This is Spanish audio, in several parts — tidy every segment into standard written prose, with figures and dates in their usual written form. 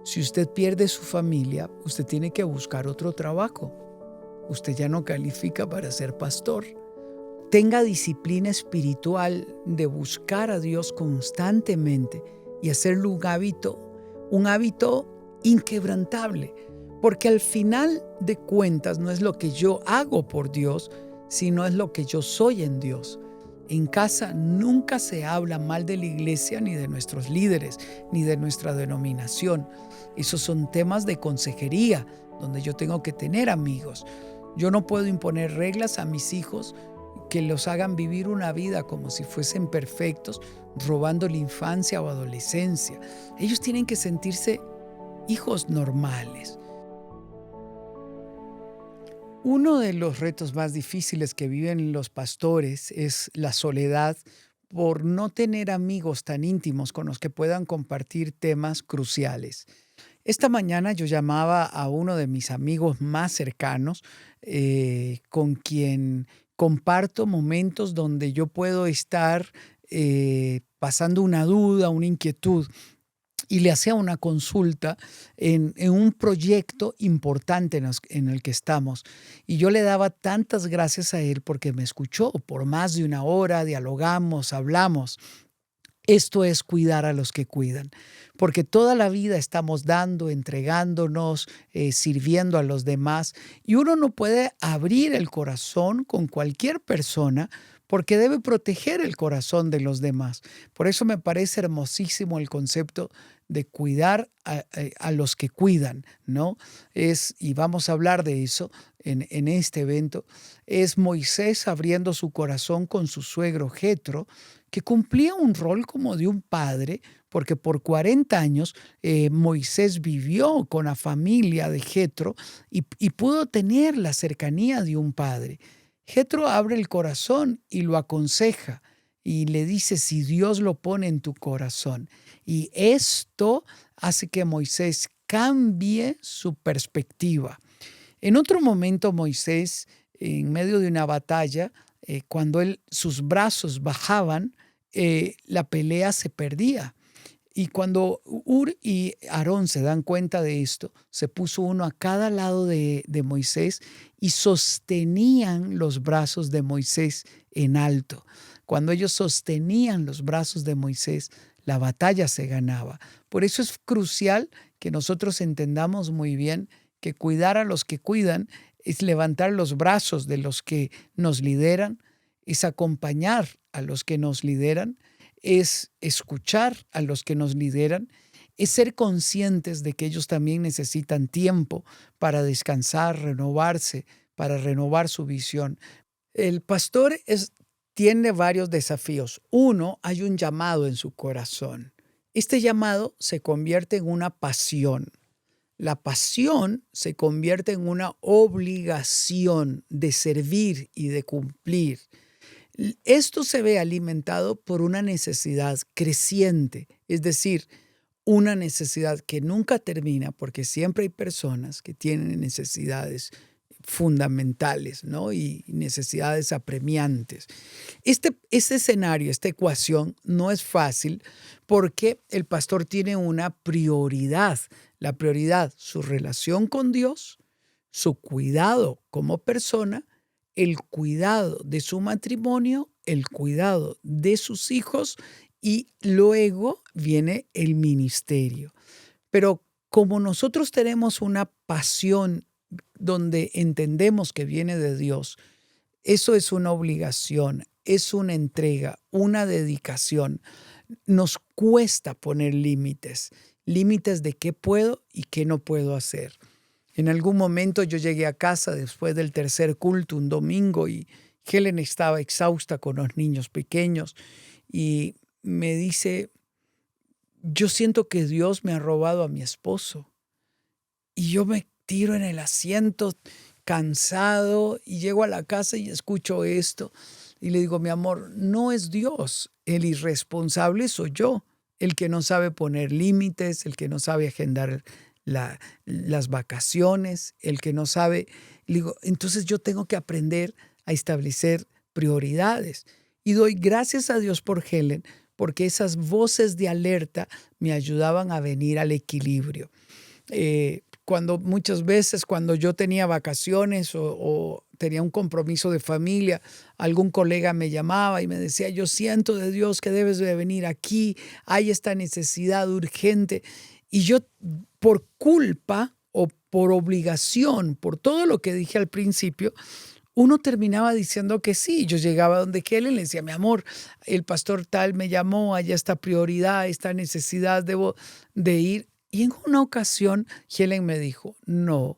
Si usted pierde su familia, usted tiene que buscar otro trabajo. Usted ya no califica para ser pastor. Tenga disciplina espiritual de buscar a Dios constantemente y hacerlo un hábito inquebrantable. Porque al final de cuentas no es lo que yo hago por Dios, sino es lo que yo soy en Dios. En casa nunca se habla mal de la iglesia, ni de nuestros líderes, ni de nuestra denominación. Esos son temas de consejería, donde yo tengo que tener amigos. Yo no puedo imponer reglas a mis hijos que los hagan vivir una vida como si fuesen perfectos, robando la infancia o adolescencia. Ellos tienen que sentirse hijos normales. Uno de los retos más difíciles que viven los pastores es la soledad por no tener amigos tan íntimos con los que puedan compartir temas cruciales. Esta mañana yo llamaba a uno de mis amigos más cercanos, con quien comparto momentos donde yo puedo estar pasando una duda, una inquietud, y le hacía una consulta en un proyecto importante en el que estamos. Y yo le daba tantas gracias a él porque me escuchó por más de una hora, dialogamos, hablamos. Esto es cuidar a los que cuidan, porque toda la vida estamos dando, entregándonos, sirviendo a los demás, y uno no puede abrir el corazón con cualquier persona porque debe proteger el corazón de los demás. Por eso me parece hermosísimo el concepto de cuidar a los que cuidan, ¿no? Y vamos a hablar de eso en este evento, es Moisés abriendo su corazón con su suegro Jetro, que cumplía un rol como de un padre, porque por 40 años Moisés vivió con la familia de Jetro y pudo tener la cercanía de un padre. Jetro abre el corazón y lo aconseja y le dice si Dios lo pone en tu corazón. Y esto hace que Moisés cambie su perspectiva. En otro momento Moisés, en medio de una batalla, cuando sus brazos bajaban, la pelea se perdía. Y cuando Ur y Aarón se dan cuenta de esto, se puso uno a cada lado de Moisés y sostenían los brazos de Moisés en alto. Cuando ellos sostenían los brazos de Moisés, la batalla se ganaba. Por eso es crucial que nosotros entendamos muy bien que cuidar a los que cuidan es levantar los brazos de los que nos lideran, es acompañar a los que nos lideran, es escuchar a los que nos lideran, es ser conscientes de que ellos también necesitan tiempo para descansar, renovarse, para renovar su visión. El pastor tiene varios desafíos. Uno, hay un llamado en su corazón. Este llamado se convierte en una pasión. La pasión se convierte en una obligación de servir y de cumplir. Esto se ve alimentado por una necesidad creciente, es decir, una necesidad que nunca termina porque siempre hay personas que tienen necesidades fundamentales, ¿no? Y necesidades apremiantes. Este escenario, esta ecuación no es fácil porque el pastor tiene una prioridad. La prioridad, su relación con Dios, su cuidado como persona, el cuidado de su matrimonio, el cuidado de sus hijos y luego viene el ministerio. Pero como nosotros tenemos una pasión donde entendemos que viene de Dios, eso es una obligación, es una entrega, una dedicación. Nos cuesta poner límites, límites de qué puedo y qué no puedo hacer. En algún momento yo llegué a casa después del tercer culto un domingo y Helen estaba exhausta con los niños pequeños y me dice, yo siento que Dios me ha robado a mi esposo. Y yo me tiro en el asiento cansado y llego a la casa y escucho esto y le digo, mi amor, no es Dios, el irresponsable soy yo, el que no sabe poner límites, el que no sabe agendar las vacaciones, el que no sabe. Le digo, entonces yo tengo que aprender a establecer prioridades. Y doy gracias a Dios por Helen, porque esas voces de alerta me ayudaban a venir al equilibrio. Muchas veces cuando yo tenía vacaciones o tenía un compromiso de familia, algún colega me llamaba y me decía, yo siento de Dios que debes de venir aquí, hay esta necesidad urgente. Y yo, por culpa o por obligación, por todo lo que dije al principio, uno terminaba diciendo que sí. Yo llegaba donde Helen, le decía, mi amor, el pastor tal me llamó, hay esta prioridad, esta necesidad, debo de ir. Y en una ocasión, Helen me dijo, no,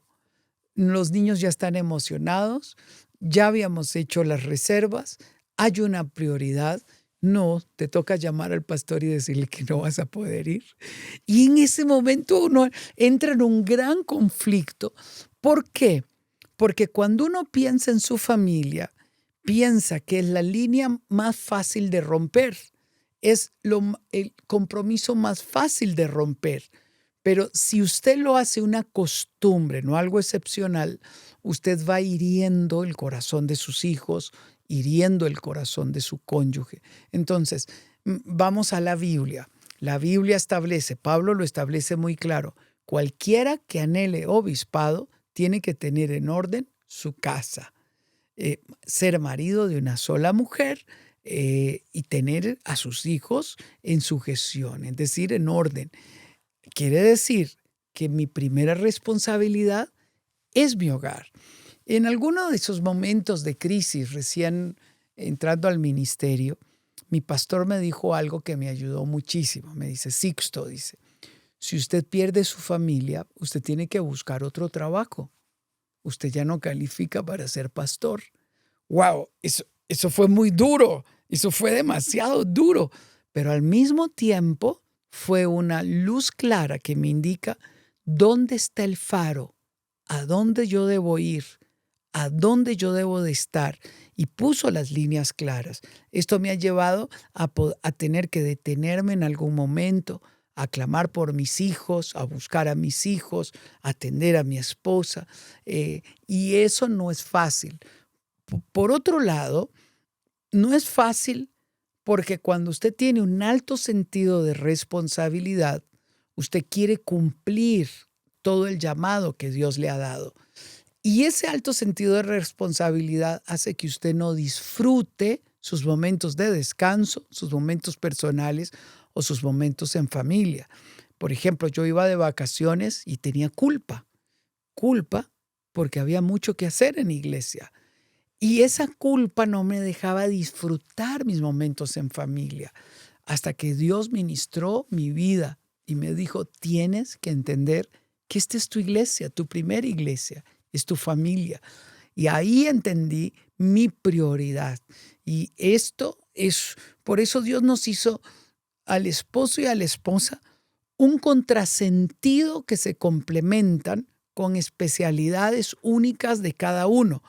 los niños ya están emocionados, ya habíamos hecho las reservas, hay una prioridad, no, te toca llamar al pastor y decirle que no vas a poder ir. Y en ese momento uno entra en un gran conflicto. ¿Por qué? Porque cuando uno piensa en su familia, piensa que es la línea más fácil de romper, es el compromiso más fácil de romper. Pero si usted lo hace una costumbre, no algo excepcional, usted va hiriendo el corazón de sus hijos, hiriendo el corazón de su cónyuge. Entonces, vamos a la Biblia. La Biblia establece, Pablo lo establece muy claro, cualquiera que anhele obispado tiene que tener en orden su casa, ser marido de una sola mujer y tener a sus hijos en sujeción, es decir, en orden. Quiere decir que mi primera responsabilidad es mi hogar. En alguno de esos momentos de crisis, recién entrando al ministerio, mi pastor me dijo algo que me ayudó muchísimo. Me dice, Sixto, dice, si usted pierde su familia, usted tiene que buscar otro trabajo. Usted ya no califica para ser pastor. ¡Wow! Eso fue muy duro. Eso fue demasiado duro. Pero al mismo tiempo fue una luz clara que me indica dónde está el faro, a dónde yo debo ir, a dónde yo debo de estar. Y puso las líneas claras. Esto me ha llevado a tener que detenerme en algún momento, a clamar por mis hijos, a buscar a mis hijos, a atender a mi esposa. Y eso no es fácil. Por otro lado, no es fácil porque cuando usted tiene un alto sentido de responsabilidad, usted quiere cumplir todo el llamado que Dios le ha dado. Y ese alto sentido de responsabilidad hace que usted no disfrute sus momentos de descanso, sus momentos personales o sus momentos en familia. Por ejemplo, yo iba de vacaciones y tenía culpa porque había mucho que hacer en iglesia. Y esa culpa no me dejaba disfrutar mis momentos en familia, hasta que Dios ministró mi vida y me dijo, tienes que entender que esta es tu iglesia, tu primera iglesia, es tu familia. Y ahí entendí mi prioridad. Y por eso Dios nos hizo al esposo y a la esposa un contrasentido que se complementan con especialidades únicas de cada uno.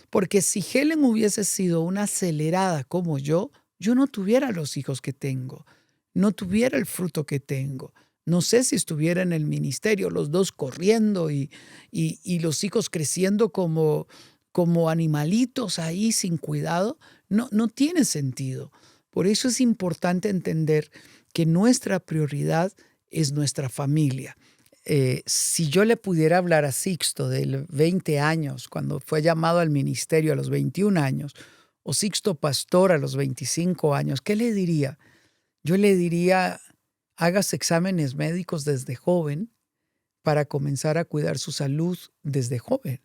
Porque si Helen hubiese sido una acelerada como yo no tuviera los hijos que tengo, no tuviera el fruto que tengo. No sé si estuviera en el ministerio, los dos corriendo y los hijos creciendo como animalitos ahí sin cuidado. No tiene sentido. Por eso es importante entender que nuestra prioridad es nuestra familia. Si yo le pudiera hablar a Sixto de 20 años, cuando fue llamado al ministerio a los 21 años, o Sixto pastor a los 25 años, ¿qué le diría? Yo le diría, hágase exámenes médicos desde joven para comenzar a cuidar su salud desde joven,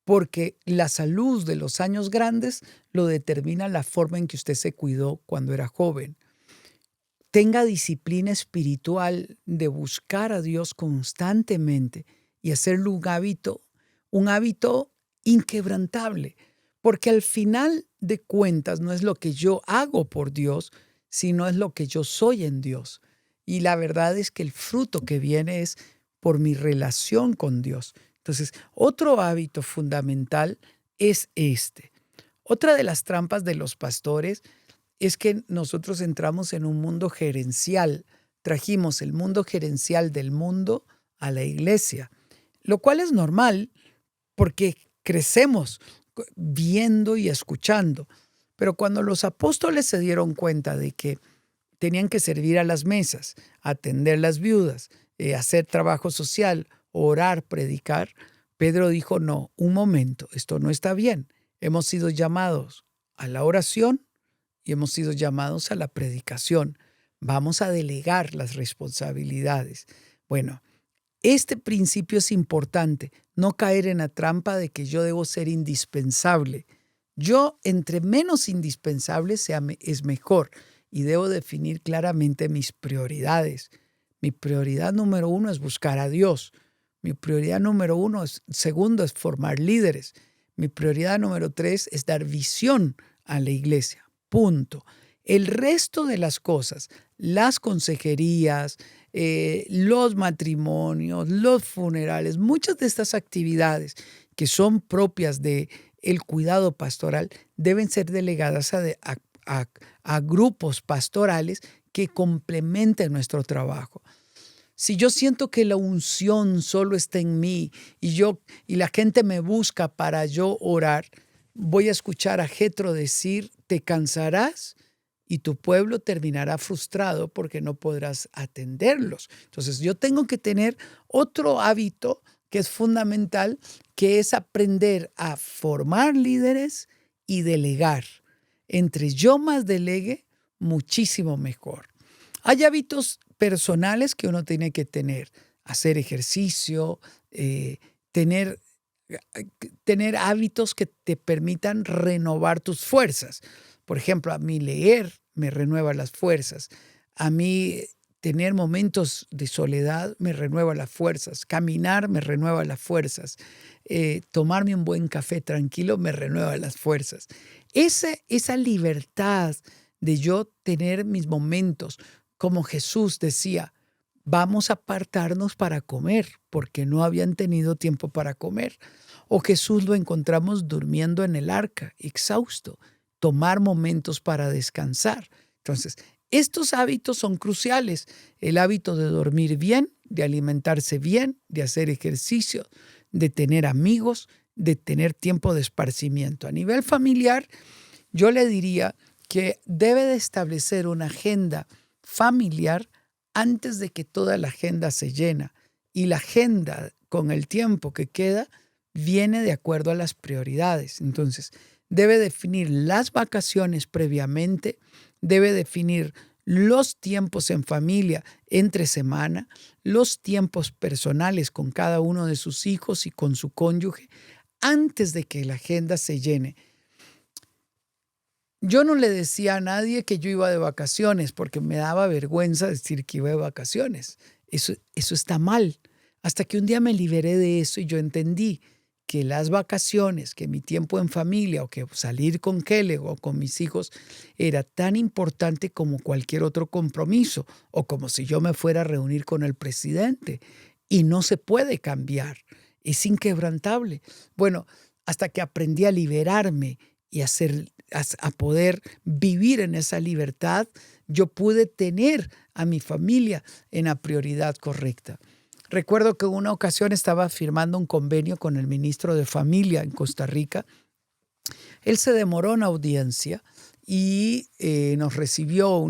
porque la salud de los años grandes lo determina la forma en que usted se cuidó cuando era joven. Tenga disciplina espiritual de buscar a Dios constantemente y hacerlo un hábito inquebrantable, porque al final de cuentas no es lo que yo hago por Dios, sino es lo que yo soy en Dios. Y la verdad es que el fruto que viene es por mi relación con Dios. Entonces, otro hábito fundamental es este. Otra de las trampas de los pastores es que nosotros entramos en un mundo gerencial. Trajimos el mundo gerencial del mundo a la iglesia, lo cual es normal porque crecemos viendo y escuchando. Pero cuando los apóstoles se dieron cuenta de que tenían que servir a las mesas, atender las viudas, hacer trabajo social, orar, predicar, Pedro dijo, no, un momento, esto no está bien. Hemos sido llamados a la oración y hemos sido llamados a la predicación. Vamos a delegar las responsabilidades. Bueno, este principio es importante, no caer en la trampa de que yo debo ser indispensable. Yo, entre menos indispensable es mejor y debo definir claramente mis prioridades. Mi prioridad número 1 es buscar a Dios. Mi prioridad número 1 segundo es formar líderes. Mi prioridad número 3 es dar visión a la iglesia. Punto. El resto de las cosas, las consejerías, los matrimonios, los funerales, muchas de estas actividades que son propias del cuidado pastoral deben ser delegadas a grupos pastorales que complementen nuestro trabajo. Si yo siento que la unción solo está en mí y la gente me busca para yo orar, voy a escuchar a Jetro decir, te cansarás y tu pueblo terminará frustrado porque no podrás atenderlos. Entonces yo tengo que tener otro hábito que es fundamental, que es aprender a formar líderes y delegar. Entre yo más delegue, muchísimo mejor. Hay hábitos personales que uno tiene que tener. Hacer ejercicio, tener hábitos que te permitan renovar tus fuerzas. Por ejemplo, a mí leer me renueva las fuerzas. A mí tener momentos de soledad me renueva las fuerzas. Caminar me renueva las fuerzas. Tomarme un buen café tranquilo me renueva las fuerzas. Esa libertad de yo tener mis momentos, como Jesús decía, vamos a apartarnos para comer, porque no habían tenido tiempo para comer. O Jesús lo encontramos durmiendo en el arca, exhausto, tomar momentos para descansar. Entonces, estos hábitos son cruciales. El hábito de dormir bien, de alimentarse bien, de hacer ejercicio, de tener amigos, de tener tiempo de esparcimiento. A nivel familiar, yo le diría que debe de establecer una agenda familiar antes de que toda la agenda se llena. Y la agenda, con el tiempo que queda, viene de acuerdo a las prioridades. Entonces, debe definir las vacaciones previamente, debe definir los tiempos en familia entre semana, los tiempos personales con cada uno de sus hijos y con su cónyuge, antes de que la agenda se llene. Yo no le decía a nadie que yo iba de vacaciones porque me daba vergüenza decir que iba de vacaciones. Eso está mal. Hasta que un día me liberé de eso y yo entendí que las vacaciones, que mi tiempo en familia o que salir con Kelly o con mis hijos era tan importante como cualquier otro compromiso o como si yo me fuera a reunir con el presidente. Y no se puede cambiar. Es inquebrantable. Bueno, hasta que aprendí a liberarme y a poder vivir en esa libertad, yo pude tener a mi familia en la prioridad correcta. Recuerdo que en una ocasión estaba firmando un convenio con el ministro de Familia en Costa Rica. Él se demoró en audiencia y nos recibió,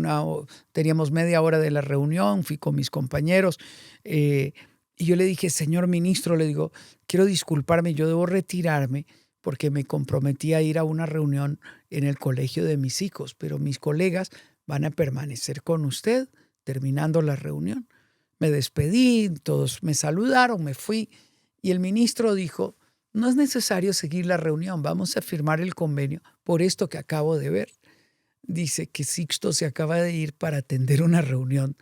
teníamos media hora de la reunión, fui con mis compañeros y yo le dije, señor ministro, le digo, quiero disculparme, yo debo retirarme porque me comprometí a ir a una reunión en el colegio de mis hijos, pero mis colegas van a permanecer con usted terminando la reunión. Me despedí, todos me saludaron, me fui y el ministro dijo, no es necesario seguir la reunión, vamos a firmar el convenio por esto que acabo de ver. Dice que Sixto se acaba de ir para atender una reunión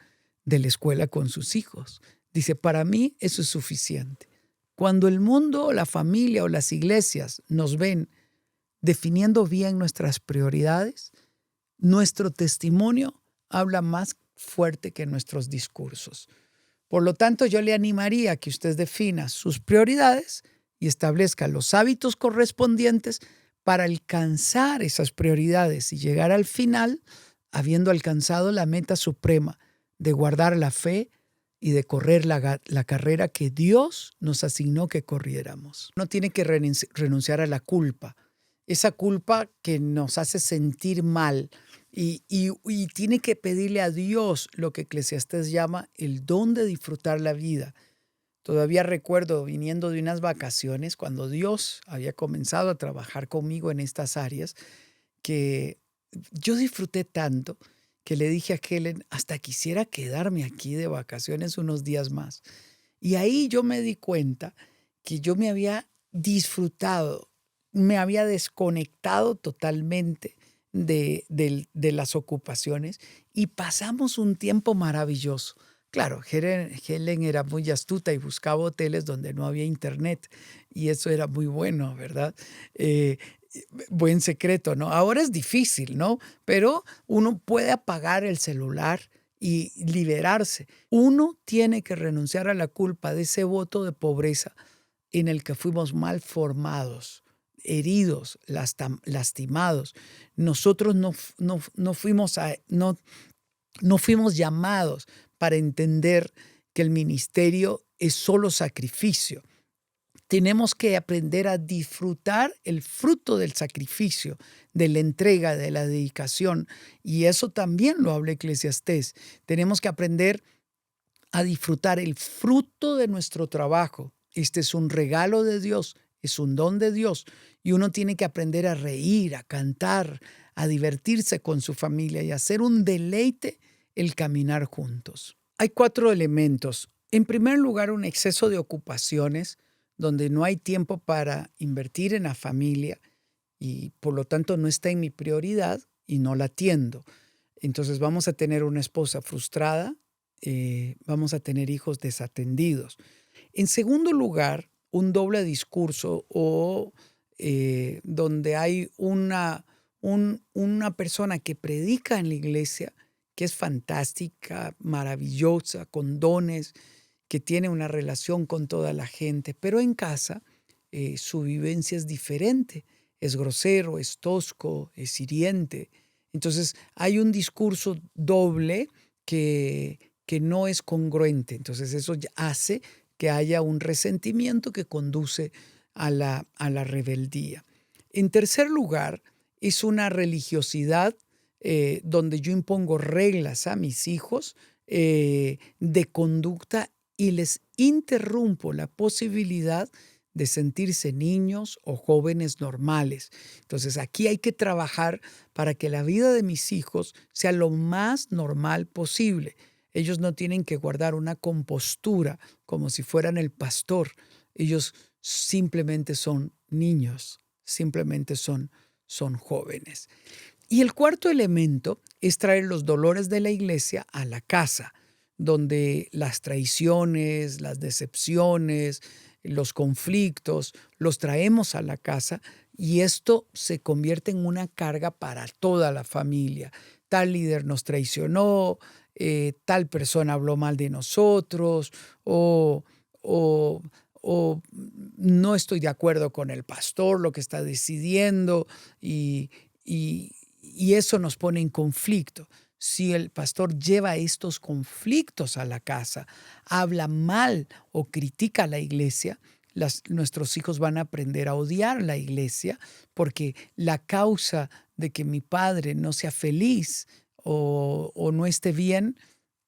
de la escuela con sus hijos. Dice, para mí eso es suficiente. Cuando el mundo, la familia o las iglesias nos ven definiendo bien nuestras prioridades, nuestro testimonio habla más fuerte que nuestros discursos. Por lo tanto, yo le animaría a que usted defina sus prioridades y establezca los hábitos correspondientes para alcanzar esas prioridades y llegar al final habiendo alcanzado la meta suprema de guardar la fe y de correr la carrera que Dios nos asignó que corriéramos. No tiene que renunciar a la culpa, esa culpa que nos hace sentir mal y tiene que pedirle a Dios lo que Eclesiastés llama el don de disfrutar la vida. Todavía recuerdo viniendo de unas vacaciones cuando Dios había comenzado a trabajar conmigo en estas áreas, que yo disfruté tanto que le dije a Helen, hasta quisiera quedarme aquí de vacaciones unos días más. Y ahí yo me di cuenta que yo me había disfrutado, me había desconectado totalmente de las ocupaciones y pasamos un tiempo maravilloso. Claro, Helen era muy astuta y buscaba hoteles donde no había internet y eso era muy bueno, ¿verdad? Eh, Buen secreto, ¿no? Ahora es difícil, ¿no? Pero uno puede apagar el celular y liberarse. Uno tiene que renunciar a la culpa de ese voto de pobreza en el que fuimos mal formados, heridos, lastimados. Nosotros no fuimos no fuimos llamados para entender que el ministerio es solo sacrificio. Tenemos que aprender a disfrutar el fruto del sacrificio, de la entrega, de la dedicación. Y eso también lo habla Eclesiastés. Tenemos que aprender a disfrutar el fruto de nuestro trabajo. Este es un regalo de Dios, es un don de Dios. Y uno tiene que aprender a reír, a cantar, a divertirse con su familia y hacer un deleite el caminar juntos. Hay 4 elementos. En primer lugar, un exceso de ocupaciones donde no hay tiempo para invertir en la familia y por lo tanto no está en mi prioridad y no la atiendo. Entonces vamos a tener una esposa frustrada, vamos a tener hijos desatendidos. En segundo lugar, un doble discurso o donde hay una persona que predica en la iglesia, que es fantástica, maravillosa, con dones, que tiene una relación con toda la gente, pero en casa su vivencia es diferente, es grosero, es tosco, es hiriente. Entonces hay un discurso doble que no es congruente. Entonces eso hace que haya un resentimiento que conduce a la rebeldía. En tercer lugar, es una religiosidad donde yo impongo reglas a mis hijos de conducta y les interrumpo la posibilidad de sentirse niños o jóvenes normales. Entonces aquí hay que trabajar para que la vida de mis hijos sea lo más normal posible. Ellos no tienen que guardar una compostura como si fueran el pastor. Ellos simplemente son niños, simplemente son jóvenes. Y el cuarto elemento es traer los dolores de la iglesia a la casa, donde las traiciones, las decepciones, los conflictos, los traemos a la casa y esto se convierte en una carga para toda la familia. Tal líder nos traicionó, tal persona habló mal de nosotros o, o no estoy de acuerdo con el pastor, lo que está decidiendo y, y eso nos pone en conflicto. Si el pastor lleva estos conflictos a la casa, habla mal o critica a la iglesia, nuestros hijos van a aprender a odiar la iglesia porque la causa de que mi padre no sea feliz o no esté bien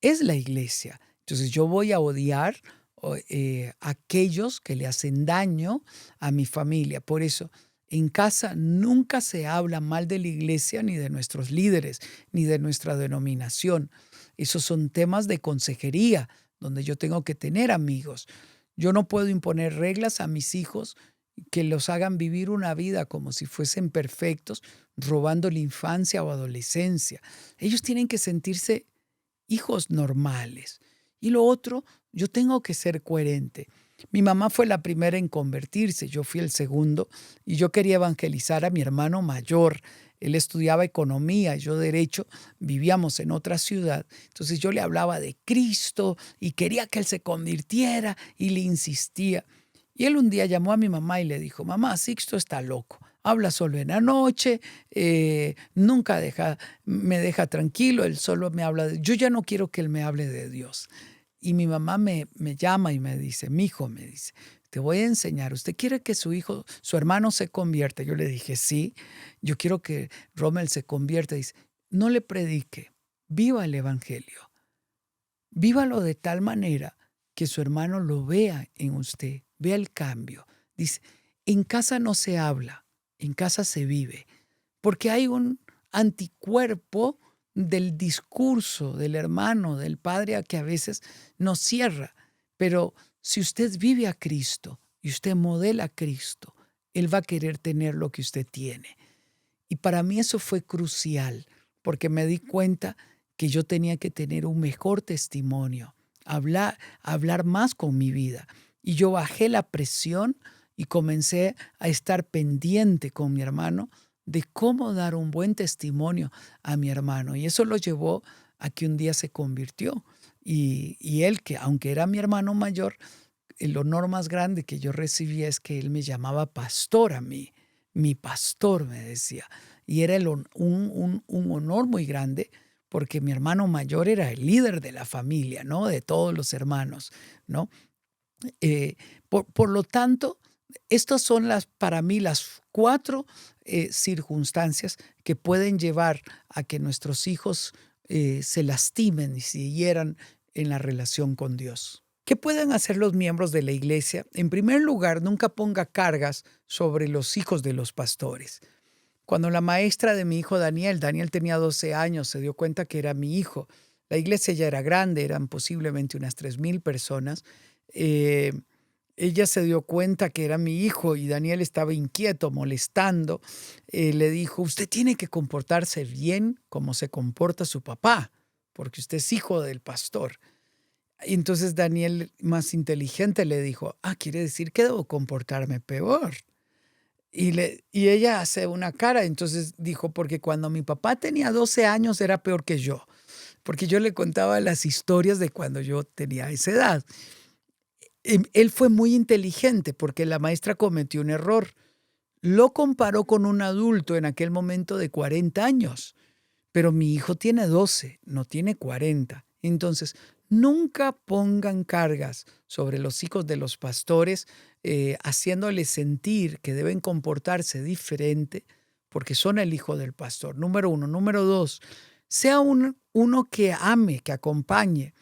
es la iglesia. Entonces yo voy a odiar aquellos que le hacen daño a mi familia. Por eso en casa nunca se habla mal de la iglesia, ni de nuestros líderes, ni de nuestra denominación. Esos son temas de consejería, donde yo tengo que tener amigos. Yo no puedo imponer reglas a mis hijos que los hagan vivir una vida como si fuesen perfectos, robando la infancia o adolescencia. Ellos tienen que sentirse hijos normales. Y lo otro, yo tengo que ser coherente. Mi mamá fue la primera en convertirse, yo fui el segundo y yo quería evangelizar a mi hermano mayor. Él estudiaba economía, yo derecho, vivíamos en otra ciudad. Entonces yo le hablaba de Cristo y quería que él se convirtiera y le insistía. Y él un día llamó a mi mamá y le dijo, mamá, Sixto está loco, habla solo en la noche, nunca me deja tranquilo, él solo me habla de... Yo ya no quiero que él me hable de Dios. Y mi mamá me llama y me dice, mi hijo, me dice, te voy a enseñar, ¿usted quiere que su hermano se convierta? Yo le dije, sí, yo quiero que Rommel se convierta. Dice, no le predique, viva el evangelio. Vívalo de tal manera que su hermano lo vea en usted, vea el cambio. Dice, en casa no se habla, en casa se vive, porque hay un anticuerpo del discurso del hermano, del padre, a que a veces nos cierra. Pero si usted vive a Cristo y usted modela a Cristo, Él va a querer tener lo que usted tiene. Y para mí eso fue crucial, porque me di cuenta que yo tenía que tener un mejor testimonio, hablar más con mi vida. Y yo bajé la presión y comencé a estar pendiente con mi hermano de cómo dar un buen testimonio a mi hermano. Y eso lo llevó a que un día se convirtió. Y él, que aunque era mi hermano mayor, el honor más grande que yo recibía es que él me llamaba pastor a mí. Mi pastor, me decía. Y era un honor muy grande porque mi hermano mayor era el líder de la familia, ¿no? De todos los hermanos, ¿no? Eh, por lo tanto, estas son para mí las 4 circunstancias que pueden llevar a que nuestros hijos se lastimen y se hieran en la relación con Dios. ¿Qué pueden hacer los miembros de la iglesia? En primer lugar, nunca ponga cargas sobre los hijos de los pastores. Cuando la maestra de mi hijo Daniel tenía 12 años, se dio cuenta que era mi hijo. La iglesia ya era grande, eran posiblemente unas 3,000 personas. Eh, Ella se dio cuenta que era mi hijo y Daniel estaba inquieto, molestando. Le dijo, usted tiene que comportarse bien como se comporta su papá, porque usted es hijo del pastor. Y entonces Daniel, más inteligente, le dijo, quiere decir que debo comportarme peor. Y ella hace una cara, entonces dijo, porque cuando mi papá tenía 12 años era peor que yo, porque yo le contaba las historias de cuando yo tenía esa edad. Él fue muy inteligente porque la maestra cometió un error. Lo comparó con un adulto en aquel momento de 40 años, pero mi hijo tiene 12, no tiene 40. Entonces, nunca pongan cargas sobre los hijos de los pastores, haciéndoles sentir que deben comportarse diferente porque son el hijo del pastor. Número 1. Número 2, sea uno que ame, que acompañe.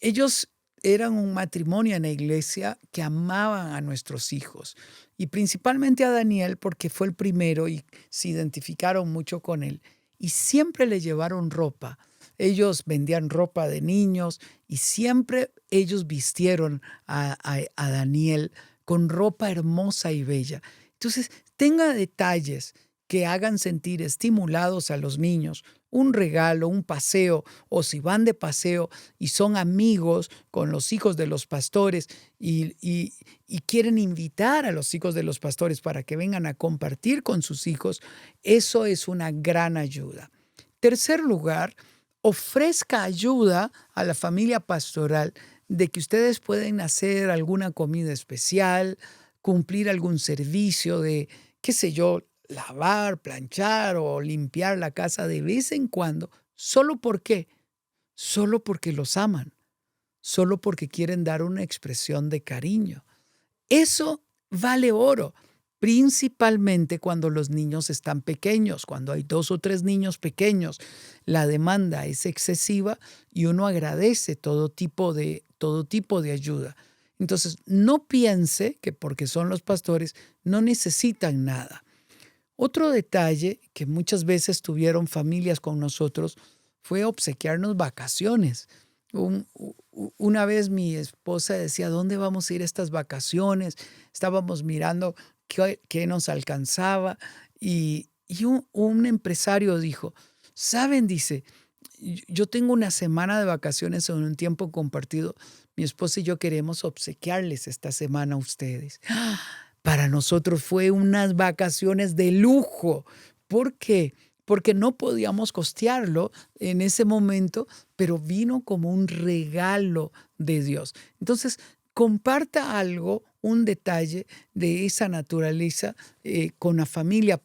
Ellos eran un matrimonio en la iglesia que amaban a nuestros hijos y principalmente a Daniel porque fue el primero y se identificaron mucho con él y siempre le llevaron ropa. Ellos vendían ropa de niños y siempre ellos vistieron a Daniel con ropa hermosa y bella. Entonces, tenga detalles que hagan sentir estimulados a los niños, un regalo, un paseo, o si van de paseo y son amigos con los hijos de los pastores y quieren invitar a los hijos de los pastores para que vengan a compartir con sus hijos, eso es una gran ayuda. Tercer lugar, ofrezca ayuda a la familia pastoral de que ustedes pueden hacer alguna comida especial, cumplir algún servicio de, qué sé yo, lavar, planchar o limpiar la casa de vez en cuando. ¿Solo por qué? Solo porque los aman, solo porque quieren dar una expresión de cariño. Eso vale oro, principalmente cuando los niños están pequeños, cuando hay 2 o 3 niños pequeños. La demanda es excesiva y uno agradece todo tipo de ayuda. Entonces, no piense que porque son los pastores no necesitan nada. Otro detalle que muchas veces tuvieron familias con nosotros fue obsequiarnos vacaciones. Una vez mi esposa decía, ¿dónde vamos a ir estas vacaciones? Estábamos mirando qué nos alcanzaba y un empresario dijo, ¿saben? Dice, yo tengo una semana de vacaciones en un tiempo compartido. Mi esposa y yo queremos obsequiarles esta semana a ustedes. Para nosotros fue unas vacaciones de lujo. ¿Por qué? Porque no podíamos costearlo en ese momento, pero vino como un regalo de Dios. Entonces, comparta algo, un detalle de esa naturaleza con la familia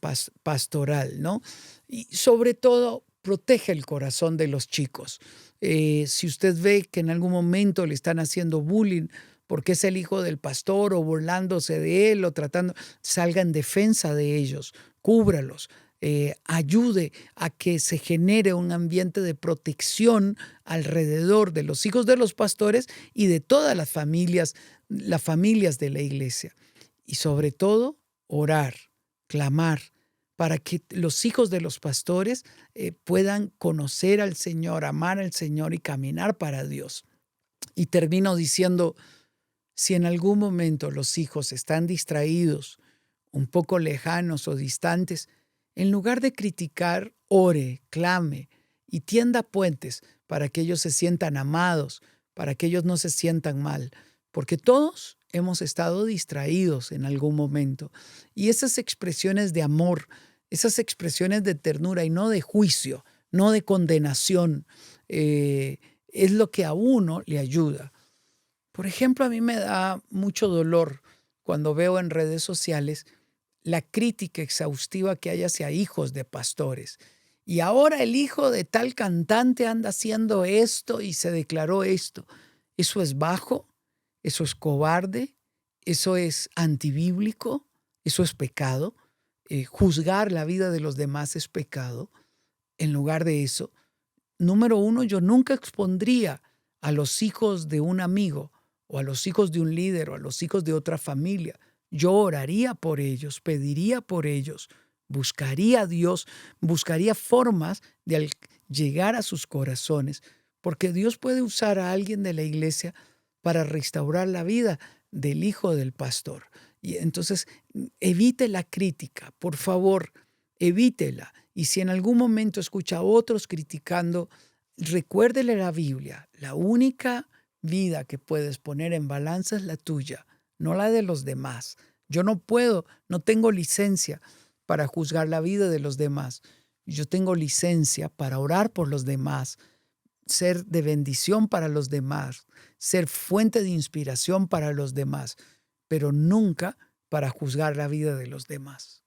pastoral, ¿no? Y sobre todo, protege el corazón de los chicos. Si usted ve que en algún momento le están haciendo bullying porque es el hijo del pastor o burlándose de él o salga en defensa de ellos, cúbralos. ayude a que se genere un ambiente de protección alrededor de los hijos de los pastores y de todas las familias de la iglesia. Y sobre todo, orar, clamar, para que los hijos de los pastores puedan conocer al Señor, amar al Señor y caminar para Dios. Y termino diciendo, si en algún momento los hijos están distraídos, un poco lejanos o distantes, en lugar de criticar, ore, clame y tienda puentes para que ellos se sientan amados, para que ellos no se sientan mal, porque todos hemos estado distraídos en algún momento. Y esas expresiones de amor, esas expresiones de ternura y no de juicio, no de condenación, es lo que a uno le ayuda. Por ejemplo, a mí me da mucho dolor cuando veo en redes sociales la crítica exhaustiva que hay hacia hijos de pastores. Y ahora el hijo de tal cantante anda haciendo esto y se declaró esto. Eso es bajo, eso es cobarde, eso es antibíblico, eso es pecado. Juzgar la vida de los demás es pecado. En lugar de eso, número uno, yo nunca expondría a los hijos de un amigo o a los hijos de un líder o a los hijos de otra familia. Yo oraría por ellos, pediría por ellos, buscaría a Dios, buscaría formas de llegar a sus corazones, porque Dios puede usar a alguien de la iglesia para restaurar la vida del hijo del pastor. Y entonces, evite la crítica, por favor, evítela. Y si en algún momento escucha a otros criticando, recuérdele la Biblia. La única vida que puedes poner en balanza es la tuya, no la de los demás. Yo no puedo, no tengo licencia para juzgar la vida de los demás. Yo tengo licencia para orar por los demás, ser de bendición para los demás, ser fuente de inspiración para los demás, pero nunca para juzgar la vida de los demás.